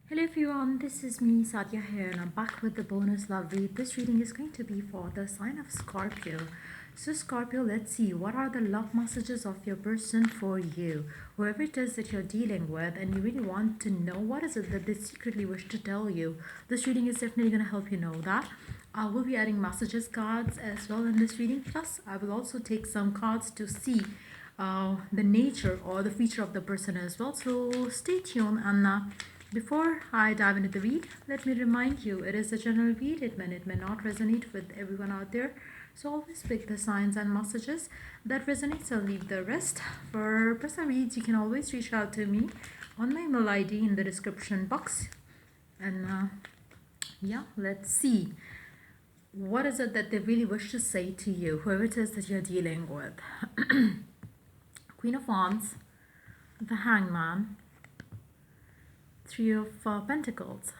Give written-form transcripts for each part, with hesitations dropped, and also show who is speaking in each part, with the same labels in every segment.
Speaker 1: Hello everyone, this is me Satya here and I'm back with the bonus love read. This reading is going to be for the sign of Scorpio. So Scorpio, let's see what are the love messages of your person for you. Whoever it is that you're dealing with and you really want to know what is it that they secretly wish to tell you. This reading is definitely going to help you know that. I will be adding messages cards as well in this reading. Plus, I will also take some cards to see the nature or the feature of the person as well. So stay tuned and before I dive into the read, let me remind you it is a general read. It may not resonate with everyone out there. So always pick the signs and messages that resonates and leave the rest. For personal reads, you can always reach out to me on my email ID in the description box. And yeah, let's see. What is it that they really wish to say to you, whoever it is that you're dealing with? Queen of Wands, the Hangman, Three of Pentacles,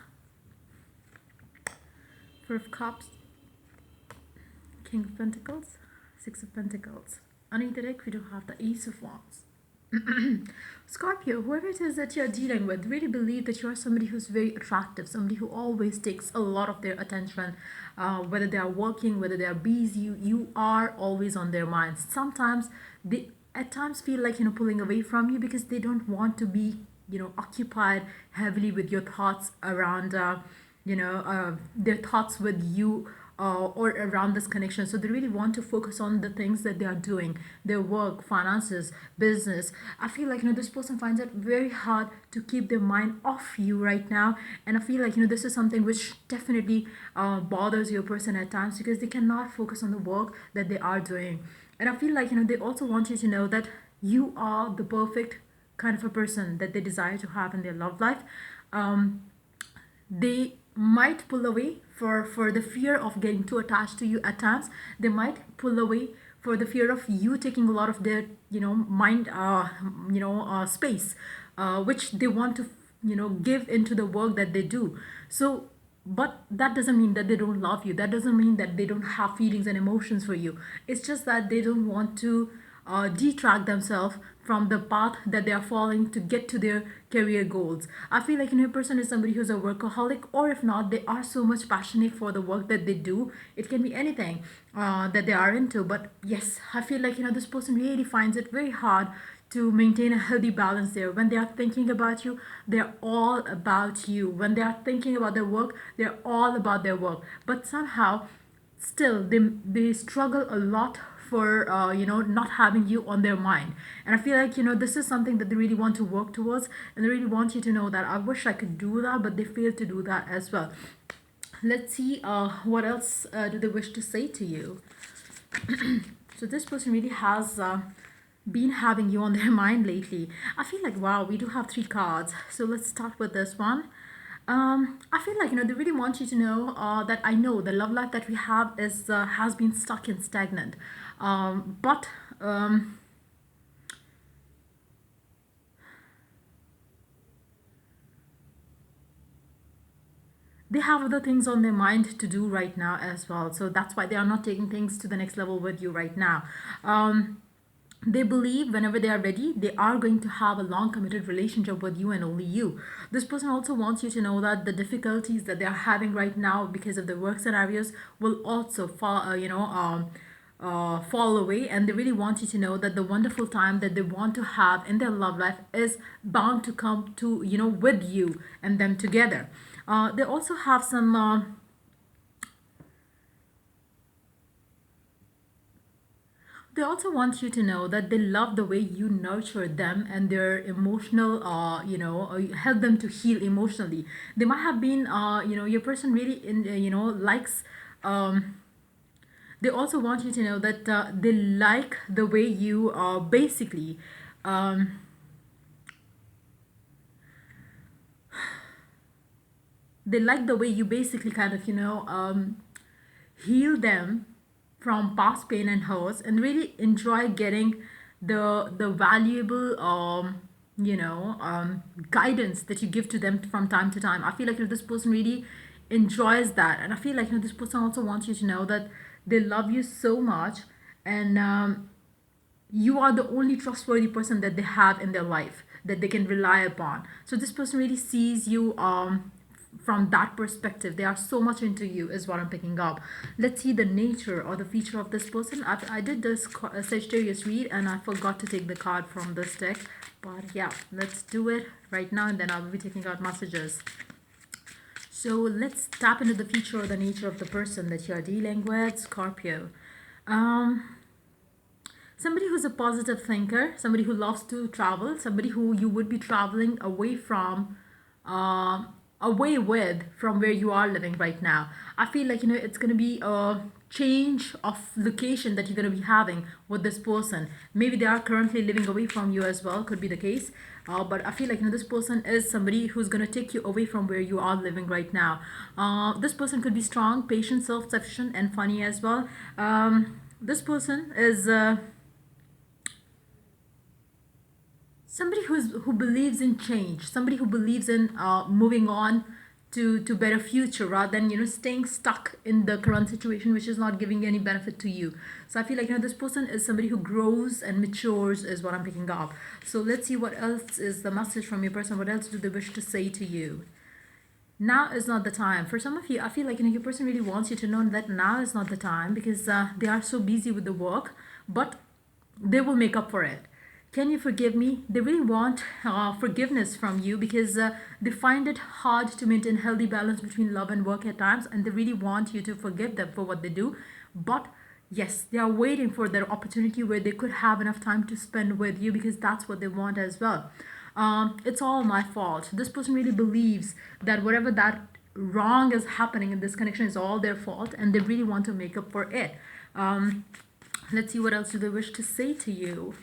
Speaker 1: Four of Cups, King of Pentacles, Six of Pentacles. Underneath the deck, we do have the Ace of Wands. Scorpio, whoever it is that you're dealing with, really believe that you're somebody who's very attractive, somebody who always takes a lot of their attention, whether they are working, whether they are busy, you are always on their minds. Sometimes they at times feel like, pulling away from you because they don't want to be, occupied heavily with your thoughts around, their thoughts with you or around this connection. So they really want to focus on the things that they are doing, their work, finances, business. I feel like, this person finds it very hard to keep their mind off you right now. And I feel like, this is something which definitely bothers your person at times because they cannot focus on the work that they are doing. And I feel like, they also want you to know that you are the perfect kind of a person that they desire to have in their love life. They might pull away for the fear of getting too attached to you at times. They might pull away for the fear of you taking a lot of their mind space, which they want to give into the work that they do. So but that doesn't mean that they don't love you, that doesn't mean that they don't have feelings and emotions for you. It's just that they don't want to detract themselves from the path that they are following to get to their career goals. I feel like a person is somebody who's a workaholic, or if not, they are so much passionate for the work that they do. It can be anything that they are into. But yes, I feel like this person really finds it very hard to maintain a healthy balance there. When they are thinking about you, they're all about you. When they are thinking about their work, they're all about their work. But somehow still they struggle a lot for not having you on their mind. And I feel like this is something that they really want to work towards, and they really want you to know that I wish I could do that, but they fail to do that as well. Let's see what else do they wish to say to you. So this person really has been having you on their mind lately. I feel like, wow, we do have three cards. So let's start with this one. I feel like they really want you to know that I know the love life that we have is has been stuck and stagnant, but they have other things on their mind to do right now as well. So that's why they are not taking things to the next level with you right now. They believe whenever they are ready, they are going to have a long committed relationship with you and only you. This person also wants you to know that the difficulties that they are having right now because of the work scenarios will also fall away, and they really want you to know that the wonderful time that they want to have in their love life is bound to come to with you and them together. They also have some they also want you to know that they love the way you nurture them and their emotional, help them to heal emotionally. They might have been, your person really, likes. They also want you to know that they like the way you basically. Um, they like the way you basically kind of, heal them from past pain and hurts, and really enjoy getting the valuable guidance that you give to them from time to time. I feel like this person really enjoys that, and I feel like this person also wants you to know that they love you so much, and you are the only trustworthy person that they have in their life. that they can rely upon. So this person really sees you from that perspective. They are so much into you is what I'm picking up. Let's see the nature or the feature of this person. I did this Sagittarius read and I forgot to take the card from this deck, but yeah, let's do it right now and then I will be taking out messages. So let's tap into the feature or the nature of the person that you're dealing with, Scorpio. Somebody who's a positive thinker, somebody who loves to travel, somebody who you would be traveling away from, away with from where you are living right now. I feel like it's going to be a change of location that you're going to be having with this person. Maybe they are currently living away from you as well, could be the case. But I feel like this person is somebody who's going to take you away from where you are living right now. This person could be strong, patient, self-sufficient, and funny as well. This person is somebody who believes in change, somebody who believes in moving on to better future rather than staying stuck in the current situation which is not giving any benefit to you. So I feel like this person is somebody who grows and matures is what I'm picking up. So let's see what else is the message from your person. What else do they wish to say to you? Now is not the time. For some of you, I feel like your person really wants you to know that now is not the time because they are so busy with the work, but they will make up for it. Can you forgive me? They really want forgiveness from you because they find it hard to maintain healthy balance between love and work at times, and they really want you to forgive them for what they do. But yes, they are waiting for their opportunity where they could have enough time to spend with you because that's what they want as well. It's all my fault. This person really believes that whatever that wrong is happening in this connection is all their fault, and they really want to make up for it. Let's see what else do they wish to say to you.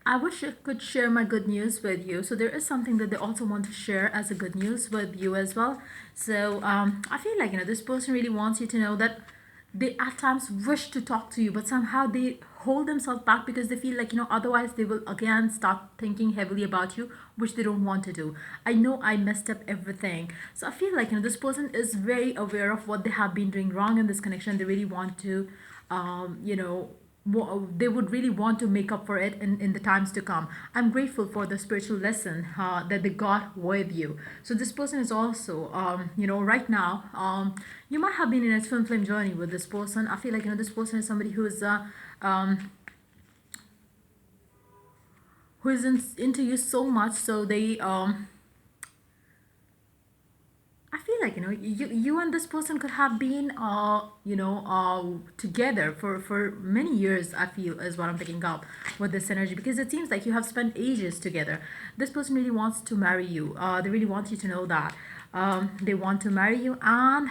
Speaker 1: I wish I could share my good news with you. So there is something that they also want to share as a good news with you as well. So I feel like this person really wants you to know that they at times wish to talk to you, but somehow they hold themselves back because they feel like otherwise they will again start thinking heavily about you, which they don't want to do. I know I messed up everything, so I feel like this person is very aware of what they have been doing wrong in this connection. They really want to they would really want to make up for it in the times to come. I'm grateful for the spiritual lesson that they got with you. So this person is also, right now, you might have been in a twin flame journey with this person. I feel like, this person is somebody who is into you so much, so they, I feel like you and this person could have been together for many years. I feel is what I'm picking up with this energy because it seems like you have spent ages together. This person really wants to marry you. They really want you to know that they want to marry you, and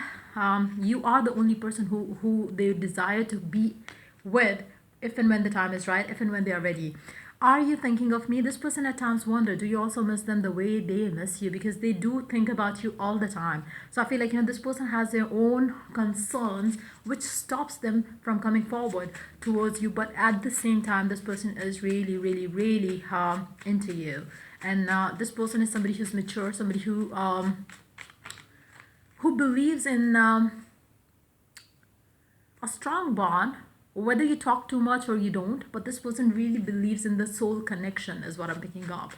Speaker 1: you are the only person who they desire to be with if and when the time is right, if and when they are ready. Are you thinking of me? This person at times wonder, do you also miss them the way they miss you? Because they do think about you all the time. So I feel like, this person has their own concerns, which stops them from coming forward towards you. But at the same time, this person is really, really, really into you. And this person is somebody who's mature, somebody who believes in a strong bond, whether you talk too much or you don't, but this person really believes in the soul connection is what I'm picking up.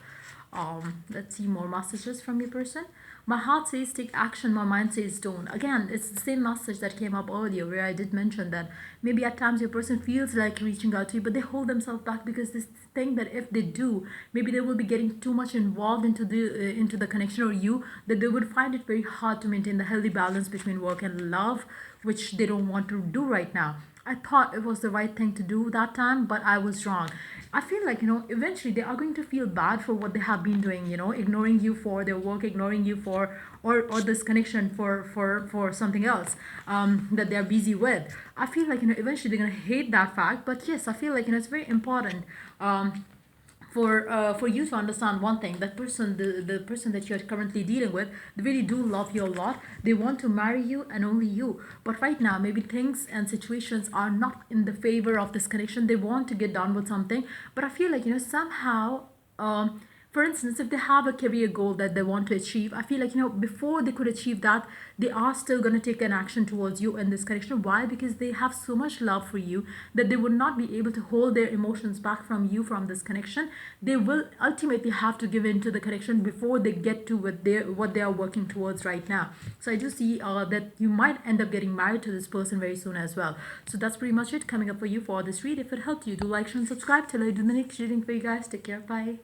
Speaker 1: Let's see more messages from your person. My heart says take action, my mind says don't. Again, it's the same message that came up earlier where I did mention that maybe at times your person feels like reaching out to you, but they hold themselves back because they think that if they do, maybe they will be getting too much involved into the connection, or you, that they would find it very hard to maintain the healthy balance between work and love, which they don't want to do right now. I thought it was the right thing to do that time, but I was wrong. I feel like, eventually they are going to feel bad for what they have been doing, ignoring you for their work, ignoring you for, or this connection for something else that they're busy with. I feel like, eventually they're going to hate that fact. But yes, I feel like, it's very important for you to understand one thing. That person, the person that you're currently dealing with, they really do love you a lot. They want to marry you and only you, but right now maybe things and situations are not in the favor of this connection. They want to get done with something, but I feel like somehow For instance, if they have a career goal that they want to achieve, I feel like, before they could achieve that, they are still going to take an action towards you in this connection. Why? Because they have so much love for you that they would not be able to hold their emotions back from you from this connection. They will ultimately have to give in to the connection before they get to what they are working towards right now. So I do see that you might end up getting married to this person very soon as well. So that's pretty much it coming up for you for this read. If it helped you, do like, share, and subscribe till I do the next reading for you guys. Take care. Bye.